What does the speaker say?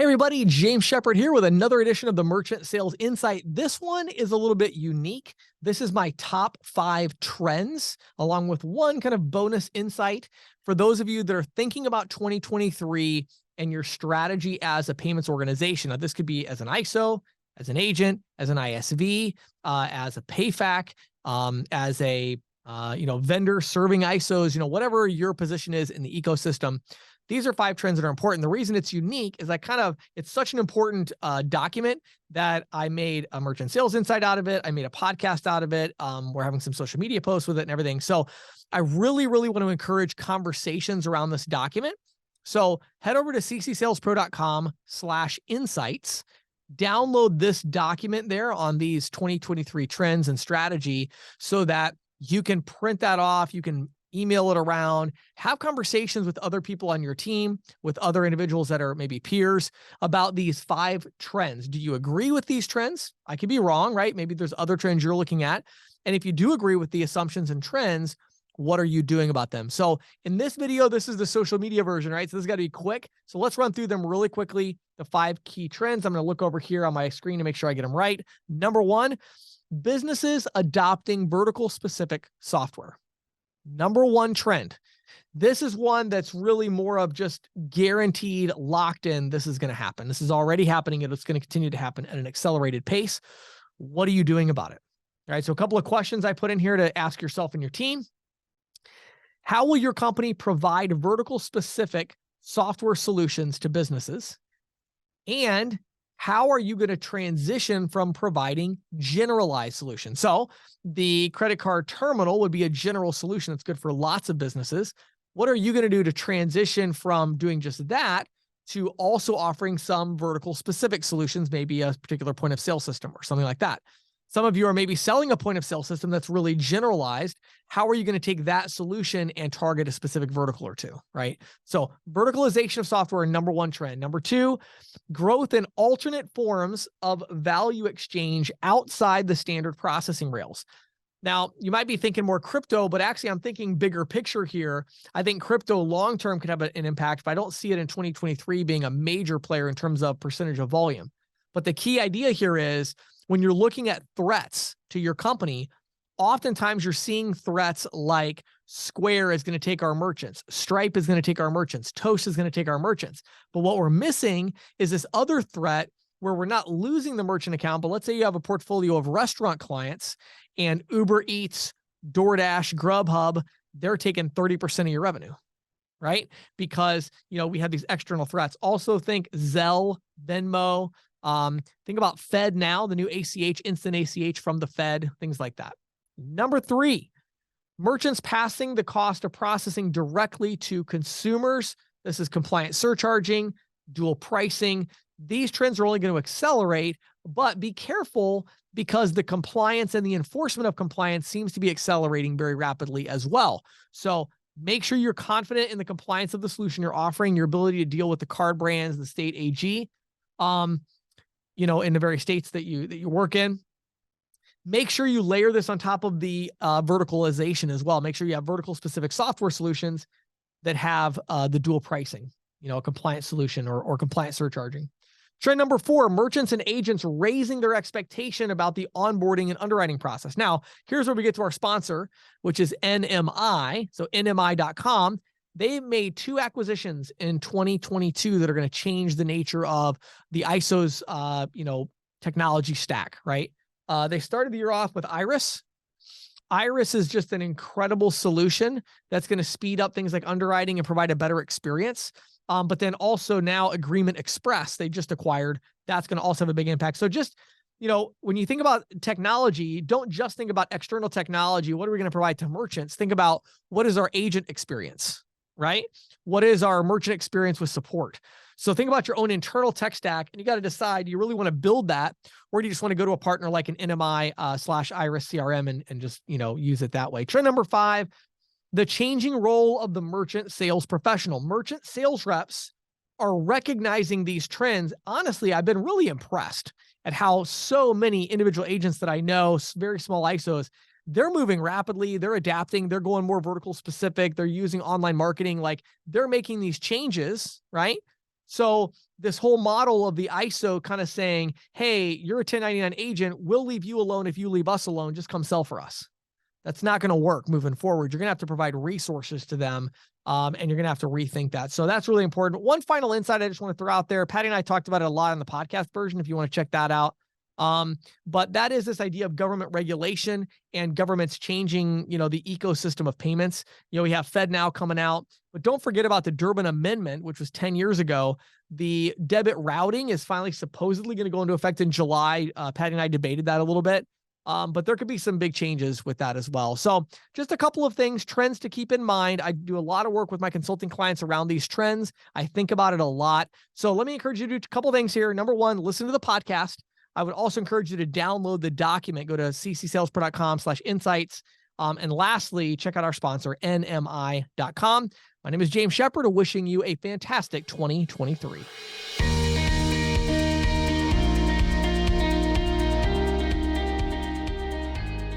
Hey everybody, James Shepard here with another edition of the Merchant Sales Insight. This one is a little bit unique. This is my top 5 trends, along with one kind of bonus insight for those of you that are thinking about 2023 and your strategy as a payments organization. Now, this could be as an ISO, as an agent, as an ISV, as a PayFac, as a vendor serving ISOs, whatever your position is in the ecosystem. These are 5 trends that are important. The reason it's unique is it's such an important document that I made a Merchant Sales Insight out of it. I made a podcast out of it. We're having some social media posts with it and everything. So I really, really want to encourage conversations around this document. So head over to ccsalespro.com/insights, download this document there on these 2023 trends and strategy so that you can print that off. You can email it around, have conversations with other people on your team, with other individuals that are maybe peers about these 5 trends. Do you agree with these trends? I could be wrong, right? Maybe there's other trends you're looking at. And if you do agree with the assumptions and trends, what are you doing about them? So in this video, this is the social media version, right? So this has got to be quick. So let's run through them really quickly. The 5 key trends. I'm going to look over here on my screen to make sure I get them right. Number 1, businesses adopting vertical specific software. Number 1 trend. This is one that's really more of just guaranteed, locked in. This is going to happen. This is already happening, and it's going to continue to happen at an accelerated pace. What are you doing about it? All right. So a couple of questions I put in here to ask yourself and your team. How will your company provide vertical specific software solutions to businesses? And how are you going to transition from providing generalized solutions? So the credit card terminal would be a general solution that's good for lots of businesses. What are you going to do to transition from doing just that to also offering some vertical specific solutions, maybe a particular point of sale system or something like that? Some of you are maybe selling a point of sale system that's really generalized. How are you going to take that solution and target a specific vertical or two, right? So verticalization of software, number 1 trend. Number 2, growth in alternate forms of value exchange outside the standard processing rails. Now, you might be thinking more crypto, but actually I'm thinking bigger picture here. I think crypto long-term could have an impact, but I don't see it in 2023 being a major player in terms of percentage of volume. But the key idea here is when you're looking at threats to your company, oftentimes you're seeing threats like Square is going to take our merchants, Stripe is going to take our merchants, Toast is going to take our merchants. But what we're missing is this other threat where we're not losing the merchant account, but let's say you have a portfolio of restaurant clients and Uber Eats, DoorDash, Grubhub, they're taking 30% of your revenue, right? Because, we have these external threats. Also think Zelle, Venmo, think about Fed now, the new ACH, instant ACH from the Fed, things like that. Number 3, merchants passing the cost of processing directly to consumers. This is compliant surcharging, dual pricing. These trends are only going to accelerate, but be careful because the compliance and the enforcement of compliance seems to be accelerating very rapidly as well. So make sure you're confident in the compliance of the solution you're offering, your ability to deal with the card brands, the state AG, in the various states that you work in. Make sure you layer this on top of the verticalization as well. Make sure you have vertical specific software solutions that have the dual pricing, a compliant solution or compliant surcharging. Trend number 4, merchants and agents raising their expectation about the onboarding and underwriting process. Now, here's where we get to our sponsor, which is NMI. So NMI.com. They made 2 acquisitions in 2022 that are going to change the nature of the ISO's, technology stack, right? They started the year off with Iris. Iris is just an incredible solution that's going to speed up things like underwriting and provide a better experience. But then also now Agreement Express, they just acquired. That's going to also have a big impact. So just, when you think about technology, don't just think about external technology. What are we going to provide to merchants? Think about what is our agent experience, right? What is our merchant experience with support? So think about your own internal tech stack, and you got to decide, do you really want to build that, or do you just want to go to a partner like an NMI /Iris CRM and just, use it that way? Trend number 5, the changing role of the merchant sales professional. Merchant sales reps are recognizing these trends. Honestly, I've been really impressed at how so many individual agents that I know, very small ISOs, they're moving rapidly, they're adapting, they're going more vertical specific, they're using online marketing, like they're making these changes, right? So this whole model of the ISO kind of saying, hey, you're a 1099 agent, we'll leave you alone if you leave us alone, just come sell for us. That's not going to work moving forward. You're going to have to provide resources to them, and you're going to have to rethink that. So that's really important. One final insight I just want to throw out there. Patty and I talked about it a lot in the podcast version, if you want to check that out. But that is this idea of government regulation and governments changing, the ecosystem of payments. We have FedNow coming out, but don't forget about the Durbin Amendment, which was 10 years ago. The debit routing is finally supposedly going to go into effect in July. Patty and I debated that a little bit. But there could be some big changes with that as well. So just a couple of things, trends to keep in mind. I do a lot of work with my consulting clients around these trends. I think about it a lot. So let me encourage you to do a couple of things here. Number one, listen to the podcast. I would also encourage you to download the document. Go to ccsalespro.com/insights. And lastly, check out our sponsor, nmi.com. My name is James Shepard, wishing you a fantastic 2023.